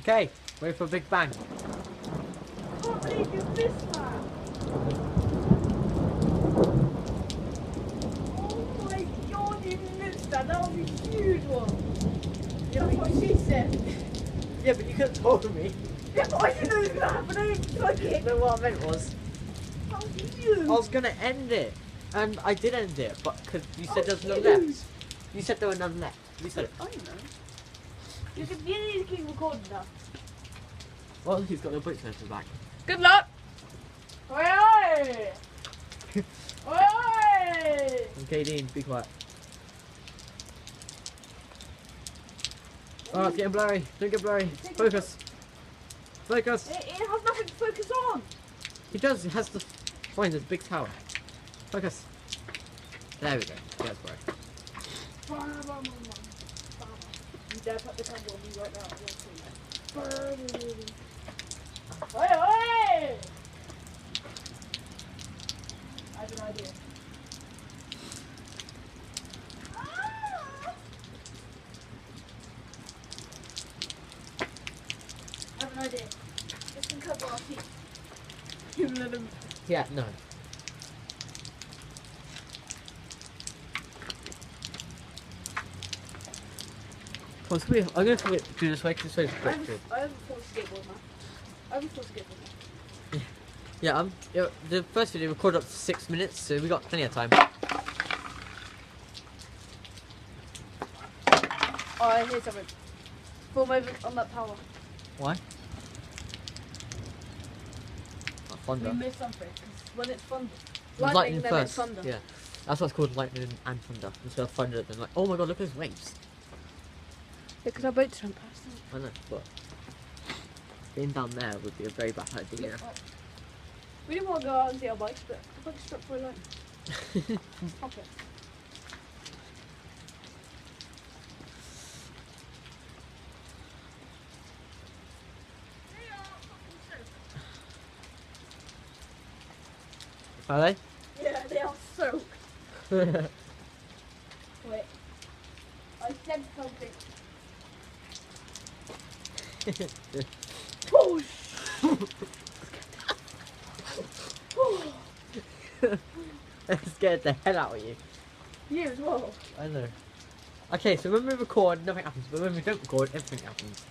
Okay, wait for a big bang. I can't believe you missed that. Oh my god, you missed that. That was a huge one. Yeah, That's what she said. Yeah, but you could have told me. Yeah, but I didn't know it was going to happen. I didn't took it. No, what I meant was, That was you. I was gonna end it, and I did end it, but because you said there was none you. left. You said there were none left. You said it. I don't know. You need to keep recording now. Well, he's got the boots on his back. Good luck. Oi, oi. Oi, oi. Okay, Dean, be quiet. Oh, it's getting blurry. Don't get blurry. Focus. Focus. It has nothing to focus on. He does. He has to find this big tower. Focus. There we go. That's right. You dare put the camera on me right now. Oi, oi! I have an idea. I have an idea. This can cover our feet. You let him. Yeah, no. Well, I'm going to do this way because it's I quick. haven't forced skateboard now. I haven't forced skateboard now. Yeah, the first video recorded up to 6 minutes, so we got plenty of time. Oh, I hear something. Form over on that tower. Why? We Thunder. missed something. 'Cause when it's thunder. Lightning then it's first. thunder. Yeah, that's what's called lightning and thunder. Instead of thunder, then like, oh my god, look at those waves. Because our boats went past them. I know, but being down there would be a very bad idea. We didn't want to go out and see our bikes, but the bike struck for a line. Stop it. Are they? Yeah, they are soaked. Wait. I said something. Push! That scared the hell out of you. You as well. I know. Okay, so when we record, nothing happens, but when we don't record, everything happens.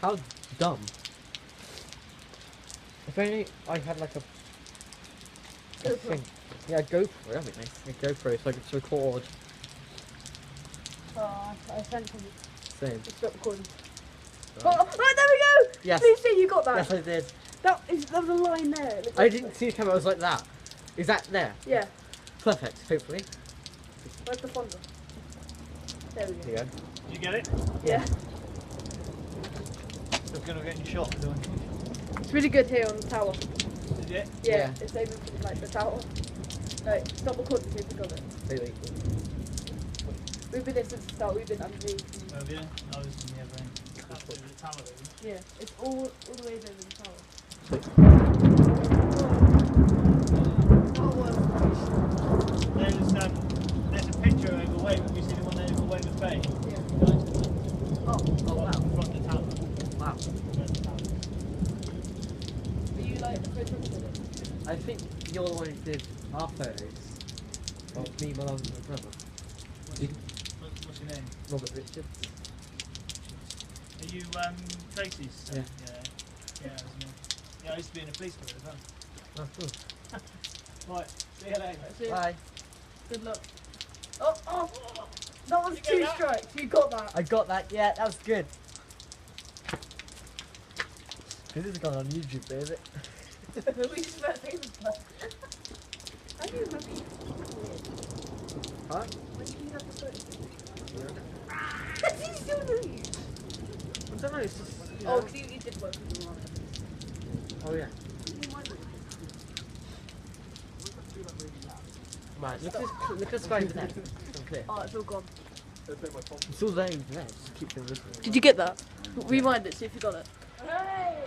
How dumb. If only I had like a thing. Yeah, a GoPro, that'd be nice. A GoPro so I could record. Oh, I sent something. Same. Just stop recording. Right. Oh, right, there we go! Yes. Please say you got that. Yes, I did. That was a line there. It looked I like- didn't see the camera, I was like that. Is that there? Yeah. Perfect, hopefully. Where's the thunder? There we There you go. go. Did you get it? Yeah. It's gonna get you shot, doing. It's really good here on the tower. Did it? Yeah, Yeah. it's aiming for like the tower. Right, stop recording, see if we got it. Really. We've been there since the start, we've been underneath. Oh, yeah? I was in the other end. That's the tower, isn't it? Yeah, it's all the way there in the tower. Sweet. That was There's a picture over Weymouth. Have you seen the one there over Weymouth Bay? yeah. Oh Right wow. in front of the tower. Wow. Front of the tower. Were you like the first one to do it? I think you're the one who did our photos of me, my mum, and my brother. What's your name? Robert Richards. Are you Tracy's son? Yeah. Yeah, that's me. Yeah, I used to be in the police for it as well. Oh, cool. Right, see you later. That's it. Bye. Good luck. Oh, oh! That was You 2 get that? strikes, you got that. I got that, yeah, that was good. This is going on YouTube, baby. We just met things like how do you remember you? Huh? When did you have the photo? Is he still doing it? I don't know, it's just. You Oh, know. because you did work with the wrong. Oh, yeah. Right, look at the sky over there. It's clear. Oh, it's all gone. It's all there over there, just keep them listening. Did you get that? Rewind it, see if you got it. Hooray!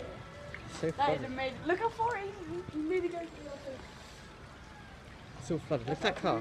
So That funny. is amazing. Look how far he really goes through our face. It's all flooded. Look at that car.